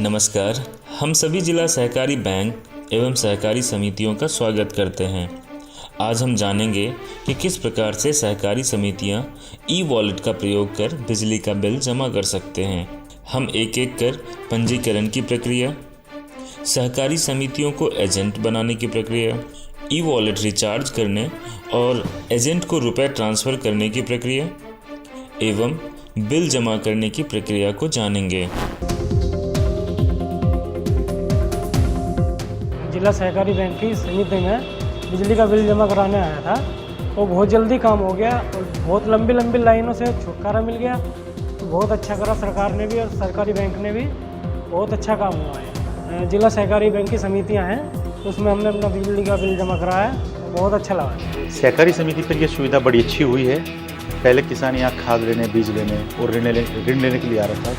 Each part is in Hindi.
नमस्कार। हम सभी जिला सहकारी बैंक एवं सहकारी समितियों का स्वागत करते हैं। आज हम जानेंगे कि किस प्रकार से सहकारी समितियां ई-वॉलेट का प्रयोग कर बिजली का बिल जमा कर सकते हैं। हम एक एक कर पंजीकरण की प्रक्रिया, सहकारी समितियों को एजेंट बनाने की प्रक्रिया, ई-वॉलेट रिचार्ज करने और एजेंट को रुपए ट्रांसफ़र करने की प्रक्रिया एवं बिल जमा करने की प्रक्रिया को जानेंगे। जिला सहकारी बैंक की समिति में बिजली का बिल जमा कराने आया था, तो बहुत जल्दी काम हो गया और बहुत लंबी लंबी लाइनों से छुटकारा मिल गया। तो बहुत अच्छा करा सरकार ने भी और सरकारी बैंक ने भी, बहुत अच्छा काम हुआ है। जिला सहकारी बैंक की समितियां हैं, तो उसमें हमने अपना बिजली का बिल जमा कराया, तो बहुत अच्छा लगा। सहकारी समिति पर यह सुविधा बड़ी अच्छी हुई है। पहले किसान यहाँ खाद लेने, बीज लेने और ऋण लेने के लिए आ रहा था,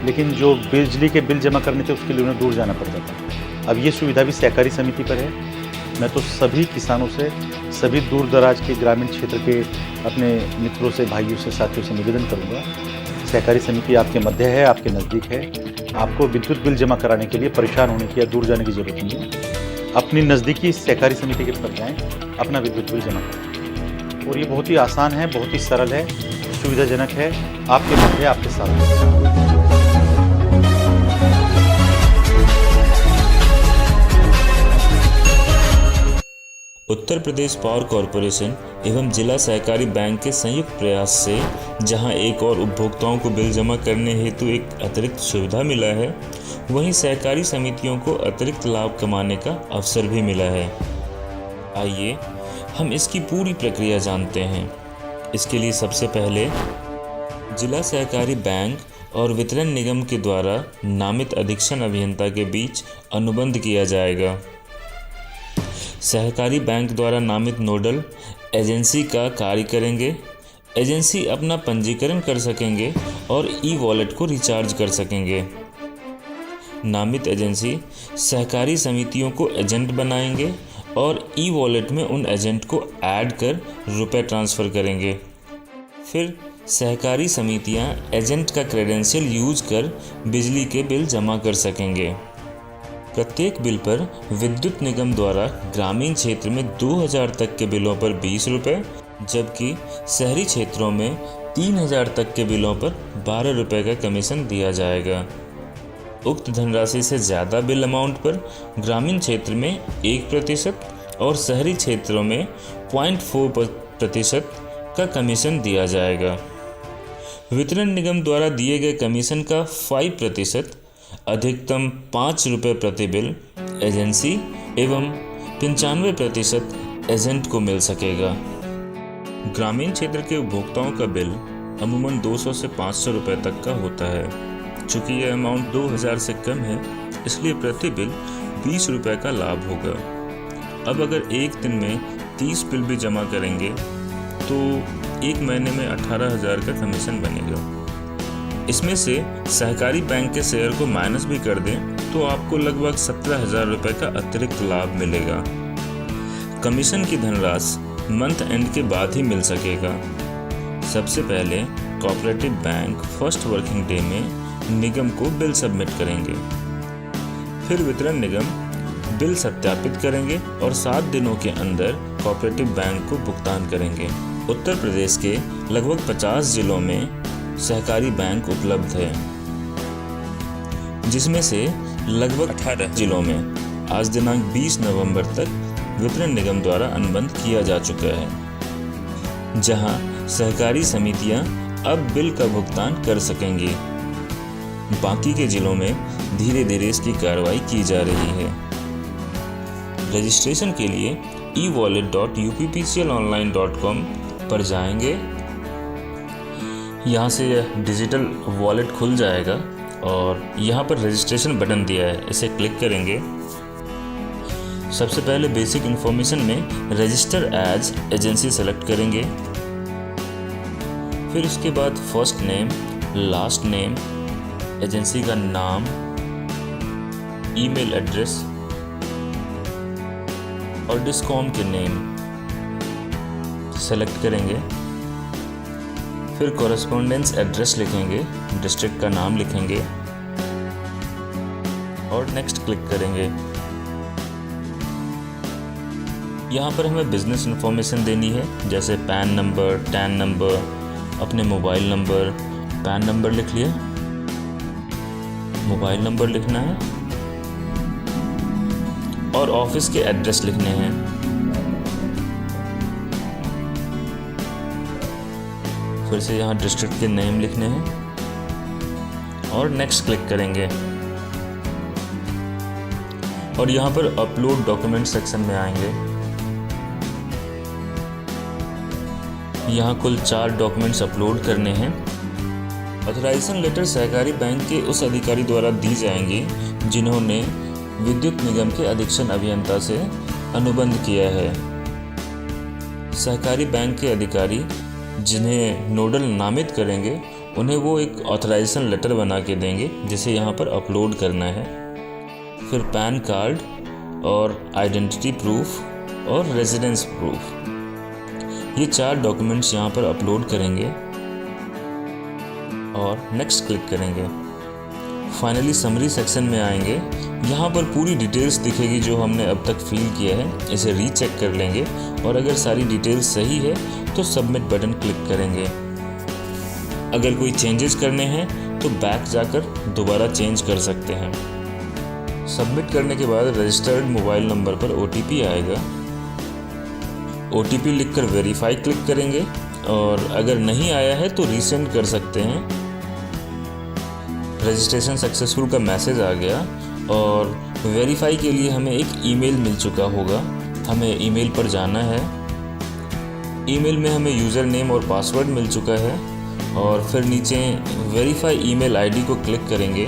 लेकिन जो बिजली के बिल जमा करने थे उसके लिए उन्हें दूर जाना पड़ता था। अब ये सुविधा भी सहकारी समिति पर है। मैं तो सभी किसानों से, सभी दूर दराज के ग्रामीण क्षेत्र के अपने मित्रों से, भाइयों से, साथियों से निवेदन करूंगा, सहकारी समिति आपके मध्य है, आपके नज़दीक है। आपको विद्युत बिल जमा कराने के लिए परेशान होने की या दूर जाने की जरूरत नहीं है। अपनी नज़दीकी सहकारी समिति के पर जाएँ, अपना विद्युत बिल जमा करें। और ये बहुत ही आसान है, बहुत ही सरल है, सुविधाजनक है। आपके मध्य, आपके साथ। उत्तर प्रदेश पावर कॉरपोरेशन एवं जिला सहकारी बैंक के संयुक्त प्रयास से जहां एक और उपभोक्ताओं को बिल जमा करने हेतु एक अतिरिक्त सुविधा मिला है, वहीं सहकारी समितियों को अतिरिक्त लाभ कमाने का अवसर भी मिला है। आइए हम इसकी पूरी प्रक्रिया जानते हैं। इसके लिए सबसे पहले जिला सहकारी बैंक और वितरण निगम के द्वारा नामित अधीक्षण अभियंता के बीच अनुबंध किया जाएगा। सहकारी बैंक द्वारा नामित नोडल एजेंसी का कार्य करेंगे। एजेंसी अपना पंजीकरण कर सकेंगे और ई-वॉलेट को रिचार्ज कर सकेंगे। नामित एजेंसी सहकारी समितियों को एजेंट बनाएंगे और ई-वॉलेट में उन एजेंट को ऐड कर रुपए ट्रांसफ़र करेंगे। फिर सहकारी समितियां एजेंट का क्रेडेंशियल यूज कर बिजली के बिल जमा कर सकेंगे। प्रत्येक बिल पर विद्युत निगम द्वारा ग्रामीण क्षेत्र में 2000 तक के बिलों पर 20 रुपये, जबकि शहरी क्षेत्रों में 3000 तक के बिलों पर 12 रुपये का कमीशन दिया जाएगा। उक्त धनराशि से ज़्यादा बिल अमाउंट पर ग्रामीण क्षेत्र में 1% और शहरी क्षेत्रों में 0.4% का कमीशन दिया जाएगा। वितरण निगम द्वारा दिए गए कमीशन का 5% अधिकतम 5 रुपये प्रति बिल एजेंसी एवं 95% एजेंट को मिल सकेगा। ग्रामीण क्षेत्र के उपभोक्ताओं का बिल अमूमन 200 से 500 रुपये तक का होता है। चूँकि यह अमाउंट 2000 से कम है, इसलिए प्रति बिल 20 रुपये का लाभ होगा। अब अगर एक दिन में 30 बिल भी जमा करेंगे तो एक महीने में 18,000 का कमीशन बनेगा। इसमें से सहकारी बैंक के शेयर को माइनस भी कर दें तो आपको लगभग 17,000 रुपये का अतिरिक्त लाभ मिलेगा। कमीशन की धनराशि मंथ एंड के बाद ही मिल सकेगा। सबसे पहले cooperative bank first working day में निगम को बिल सबमिट करेंगे। फिर वितरण निगम बिल सत्यापित करेंगे और 7 दिनों के अंदर कोऑपरेटिव बैंक को भुगतान करेंगे। उत्तर प्रदेश के लगभग 50 जिलों में सहकारी बैंक उपलब्ध है, जिसमें से लगभग 18 जिलों में आज दिनांक 20 नवंबर तक वितरण निगम द्वारा अनुबंध किया जा चुका है, जहां सहकारी समितियां अब बिल का भुगतान कर सकेंगी। बाकी के जिलों में धीरे धीरे इसकी कार्रवाई की जा रही है। रजिस्ट्रेशन के लिए e-wallet.uppclonline.com पर जाएंगे। यहाँ से यह डिजिटल वॉलेट खुल जाएगा और यहाँ पर रजिस्ट्रेशन बटन दिया है, इसे क्लिक करेंगे। सबसे पहले बेसिक इन्फॉर्मेशन में रजिस्टर एज एजेंसी सेलेक्ट करेंगे। फिर उसके बाद first name, last name, agency का नाम, ईमेल एड्रेस और डिस्कॉम के नेम सेलेक्ट करेंगे। फिर कॉरेस्पॉन्डेंस एड्रेस लिखेंगे, डिस्ट्रिक्ट का नाम लिखेंगे। और नेक्स्ट क्लिक करेंगे। यहाँ पर हमें बिजनेस इन्फॉर्मेशन देनी है, जैसे पैन नंबर, टैन नंबर, अपने मोबाइल नंबर। पैन नंबर लिख लिया, मोबाइल नंबर लिखना है और ऑफिस के एड्रेस लिखने हैं। फिर से यहाँ डिस्ट्रिक्ट के नेम लिखने हैं और नेक्स्ट क्लिक करेंगे। और यहाँ पर अपलोड डॉक्यूमेंट सेक्शन में आएंगे। यहाँ कुल 4 डॉक्यूमेंट्स अपलोड करने हैं। ऑथराइजेशन लेटर सहकारी बैंक के उस अधिकारी द्वारा दी जाएंगी जिन्होंने विद्युत निगम के अधीक्षण अभियंता से अनुबंध किया है। सहकारी बैंक के अधिकारी जिन्हें नोडल नामित करेंगे उन्हें वो एक ऑथराइजेशन लेटर बना के देंगे जिसे यहाँ पर अपलोड करना है। फिर पैन कार्ड और आइडेंटिटी प्रूफ और रेजिडेंस प्रूफ, ये 4 डॉक्यूमेंट्स यहाँ पर अपलोड करेंगे और नेक्स्ट क्लिक करेंगे। फाइनली समरी सेक्शन में आएंगे। यहाँ पर पूरी डिटेल्स दिखेगी जो हमने अब तक फिल किया है। इसे रीचेक कर लेंगे और अगर सारी डिटेल्स सही है तो सबमिट बटन क्लिक करेंगे। अगर कोई चेंजेस करने हैं तो बैक जाकर दोबारा चेंज कर सकते हैं। सबमिट करने के बाद रजिस्टर्ड मोबाइल नंबर पर OTP आएगा। OTP लिखकर वेरीफाई क्लिक करेंगे और अगर नहीं आया है तो रीसेंड कर सकते हैं। रजिस्ट्रेशन सक्सेसफुल का मैसेज आ गया और वेरीफाई के लिए हमें एक ईमेल मिल चुका होगा। हमें ईमेल पर जाना है। ईमेल में हमें यूज़र नेम और पासवर्ड मिल चुका है और फिर नीचे वेरीफाई ईमेल आईडी को क्लिक करेंगे।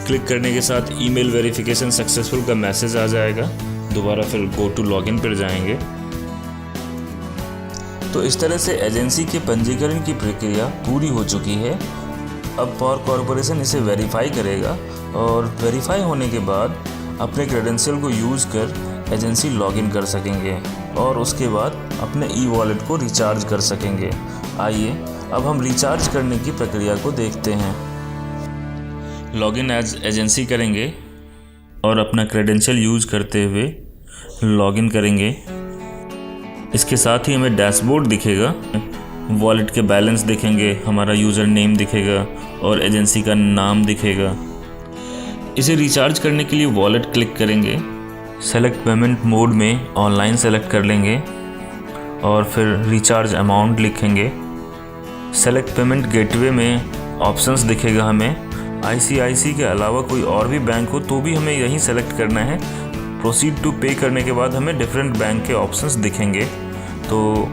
क्लिक करने के साथ ईमेल वेरिफिकेशन सक्सेसफुल का मैसेज आ जाएगा। दोबारा फिर गो टू लॉगिन पर जाएंगे। तो इस तरह से एजेंसी के पंजीकरण की प्रक्रिया पूरी हो चुकी है। अब पावर कॉरपोरेशन इसे वेरीफाई करेगा और वेरीफाई होने के बाद अपने क्रेडेंशियल को यूज़ कर एजेंसी लॉगिन कर सकेंगे और उसके बाद अपने ई-वॉलेट को रिचार्ज कर सकेंगे। आइए अब हम रिचार्ज करने की प्रक्रिया को देखते हैं। लॉगिन एज एजेंसी करेंगे और अपना क्रेडेंशियल यूज़ करते हुए लॉगिन करेंगे। इसके साथ ही हमें डैशबोर्ड दिखेगा, वॉलेट के बैलेंस दिखेंगे, हमारा यूज़र नेम दिखेगा और एजेंसी का नाम दिखेगा। इसे रिचार्ज करने के लिए वॉलेट क्लिक करेंगे। सेलेक्ट पेमेंट मोड में ऑनलाइन सेलेक्ट कर लेंगे और फिर रिचार्ज अमाउंट लिखेंगे। सेलेक्ट पेमेंट गेटवे में ऑप्शंस दिखेगा हमें। ICICI के अलावा कोई और भी बैंक हो तो भी हमें यहीं सेलेक्ट करना है। प्रोसीड टू पे करने के बाद हमें डिफरेंट बैंक के ऑप्शंस दिखेंगे, तो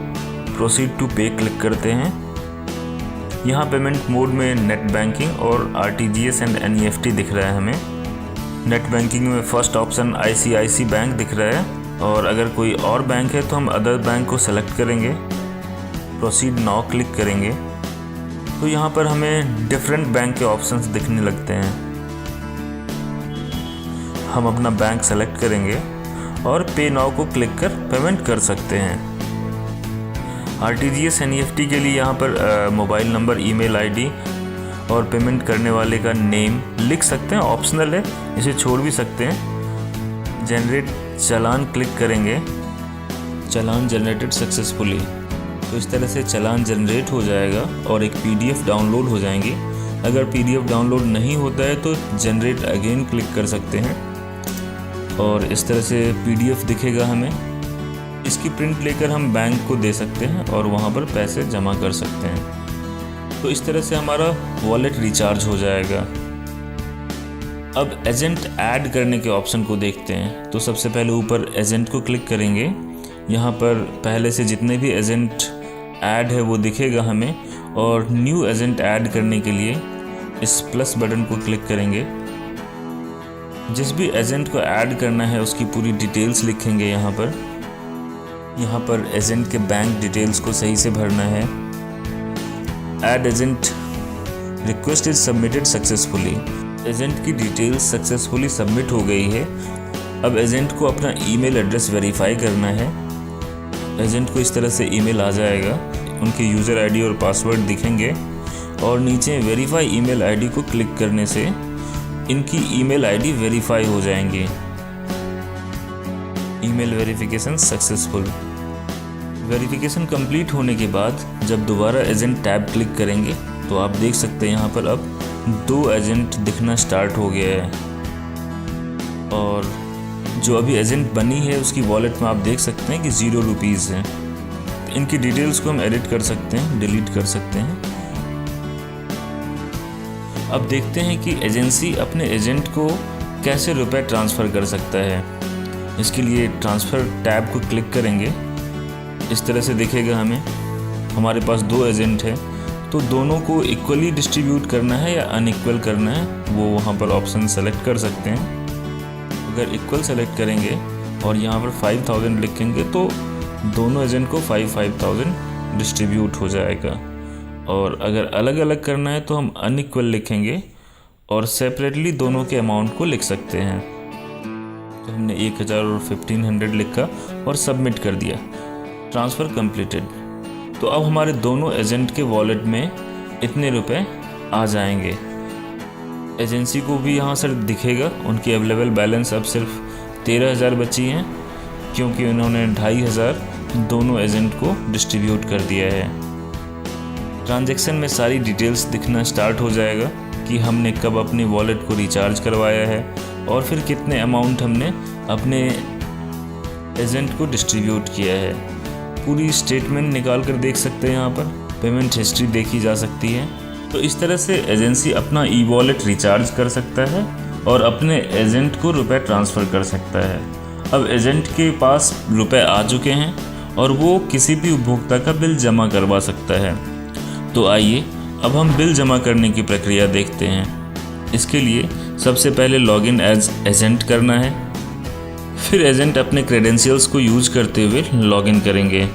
प्रोसीड टू पे क्लिक करते हैं। यहाँ पेमेंट मोड में नेट बैंकिंग और RTGS एंड NEFT दिख रहा है हमें। नेट बैंकिंग में फर्स्ट ऑप्शन ICICI बैंक दिख रहा है और अगर कोई और बैंक है तो हम अदर बैंक को सेलेक्ट करेंगे। प्रोसीड नाउ क्लिक करेंगे तो यहाँ पर हमें डिफरेंट बैंक के ऑप्शंस दिखने लगते हैं। हम अपना बैंक सेलेक्ट करेंगे और पे नाउ को क्लिक कर पेमेंट कर सकते हैं। RTGS NEFT के लिए यहाँ पर मोबाइल नंबर, ईमेल आईडी और पेमेंट करने वाले का नेम लिख सकते हैं, ऑप्शनल है, इसे छोड़ भी सकते हैं। जनरेट चालान क्लिक करेंगे। चालान जनरेटेड सक्सेसफुली, तो इस तरह से चालान जनरेट हो जाएगा और एक PDF डाउनलोड हो जाएंगी। अगर PDF डाउनलोड नहीं होता है तो जनरेट अगेन क्लिक कर सकते हैं और इस तरह से PDF दिखेगा हमें। इसकी प्रिंट लेकर हम बैंक को दे सकते हैं और वहाँ पर पैसे जमा कर सकते हैं। तो इस तरह से हमारा वॉलेट रिचार्ज हो जाएगा। अब एजेंट ऐड करने के ऑप्शन को देखते हैं। तो सबसे पहले ऊपर एजेंट को क्लिक करेंगे। यहाँ पर पहले से जितने भी एजेंट ऐड है वो दिखेगा हमें और न्यू एजेंट ऐड करने के लिए इस प्लस बटन को क्लिक करेंगे। जिस भी एजेंट को ऐड करना है उसकी पूरी डिटेल्स लिखेंगे यहाँ पर एजेंट के बैंक डिटेल्स को सही से भरना है। Add agent request is submitted successfully, agent की डिटेल्स सक्सेसफुली सबमिट हो गई है। अब एजेंट को अपना ईमेल एड्रेस वेरीफाई करना है। एजेंट को इस तरह से ईमेल आ जाएगा, उनके यूज़र आईडी और पासवर्ड दिखेंगे और नीचे वेरीफाई ईमेल आईडी को क्लिक करने से इनकी ईमेल आईडी वेरीफाई हो जाएंगी। Email verification successful. Verification complete होने के बाद जब दोबारा एजेंट टैब क्लिक करेंगे तो आप देख सकते हैं यहाँ पर अब 2 एजेंट दिखना स्टार्ट हो गया है। और जो अभी एजेंट बनी है उसकी वॉलेट में आप देख सकते हैं कि 0 रुपीज़ है। इनकी डिटेल्स को हम एडिट कर सकते हैं, डिलीट कर सकते हैं। अब देखते हैं कि एजेंसी अपने एजेंट को कैसे रुपए ट्रांसफ़र कर सकता है। इसके लिए ट्रांसफ़र टैब को क्लिक करेंगे। इस तरह से दिखेगा हमें। हमारे पास 2 एजेंट हैं, तो दोनों को इक्वली डिस्ट्रीब्यूट करना है या अनइक्वल करना है वो वहाँ पर ऑप्शन सेलेक्ट कर सकते हैं। अगर इक्वल सेलेक्ट करेंगे और यहाँ पर 5000 लिखेंगे तो दोनों एजेंट को 5000 डिस्ट्रीब्यूट हो जाएगा। और अगर अलग अलग करना है तो हम अनइक्वल लिखेंगे और सेपरेटली दोनों के अमाउंट को लिख सकते हैं। तो हमने 1000 और 1500 लिखा और सबमिट कर दिया। Transfer completed. तो अब हमारे दोनों एजेंट के वॉलेट में इतने रुपए आ जाएंगे। एजेंसी को भी यहाँ सर दिखेगा उनकी अवेलेबल बैलेंस अब सिर्फ 13000 बची हैं, क्योंकि उन्होंने 2500 दोनों एजेंट को डिस्ट्रीब्यूट कर दिया है। ट्रांजैक्शन में सारी डिटेल्स दिखना स्टार्ट हो जाएगा कि हमने कब अपनी वॉलेट को रिचार्ज करवाया है और फिर कितने अमाउंट हमने अपने एजेंट को डिस्ट्रीब्यूट किया है। पूरी स्टेटमेंट निकाल कर देख सकते हैं। यहाँ पर पेमेंट हिस्ट्री देखी जा सकती है। तो इस तरह से एजेंसी अपना ई वॉलेट रिचार्ज कर सकता है और अपने एजेंट को रुपए ट्रांसफ़र कर सकता है। अब एजेंट के पास रुपए आ चुके हैं और वो किसी भी उपभोक्ता का बिल जमा करवा सकता है। तो आइए अब हम बिल जमा करने की प्रक्रिया देखते हैं। इसके लिए सबसे पहले लॉगिन एज एजेंट करना है। फिर एजेंट अपने क्रेडेंशियल्स को यूज़ करते हुए लॉगिन करेंगे।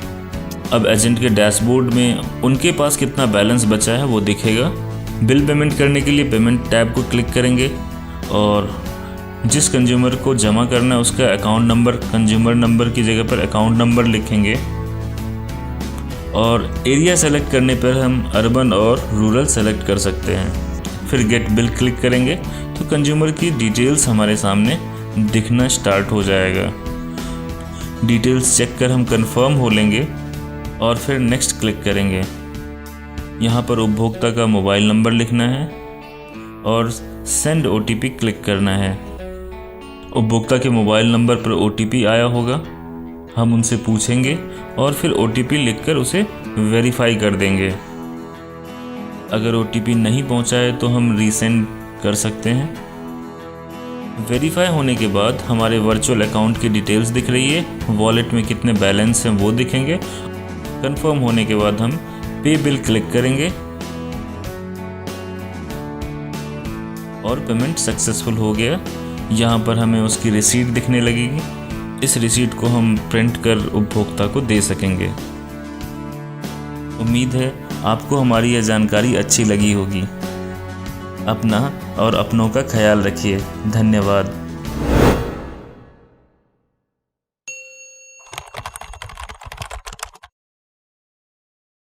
अब एजेंट के डैशबोर्ड में उनके पास कितना बैलेंस बचा है वो दिखेगा। बिल पेमेंट करने के लिए पेमेंट टैब को क्लिक करेंगे और जिस कंज्यूमर को जमा करना है उसका अकाउंट नंबर कंज्यूमर नंबर की जगह पर अकाउंट नंबर लिखेंगे। और एरिया सेलेक्ट करने पर हम अर्बन और रूरल सेलेक्ट कर सकते हैं। फिर गेट बिल क्लिक करेंगे तो कंज्यूमर की डिटेल्स हमारे सामने दिखना स्टार्ट हो जाएगा। डिटेल्स चेक कर हम कंफर्म हो लेंगे और फिर नेक्स्ट क्लिक करेंगे। यहाँ पर उपभोक्ता का मोबाइल नंबर लिखना है और सेंड OTP क्लिक करना है। उपभोक्ता के मोबाइल नंबर पर OTP आया होगा, हम उनसे पूछेंगे और फिर OTP लिखकर उसे वेरीफाई कर देंगे। अगर OTP नहीं पहुँचा है तो हम रीसेंड कर सकते हैं। वेरीफाई होने के बाद हमारे वर्चुअल अकाउंट की डिटेल्स दिख रही है, वॉलेट में कितने बैलेंस हैं वो दिखेंगे। कंफर्म होने के बाद हम पे बिल क्लिक करेंगे और पेमेंट सक्सेसफुल हो गया। यहाँ पर हमें उसकी रिसीट दिखने लगेगी। इस रिसीट को हम प्रिंट कर उपभोक्ता को दे सकेंगे। उम्मीद है आपको हमारी यह जानकारी अच्छी लगी होगी। अपना और अपनों का ख्याल रखिए। धन्यवाद।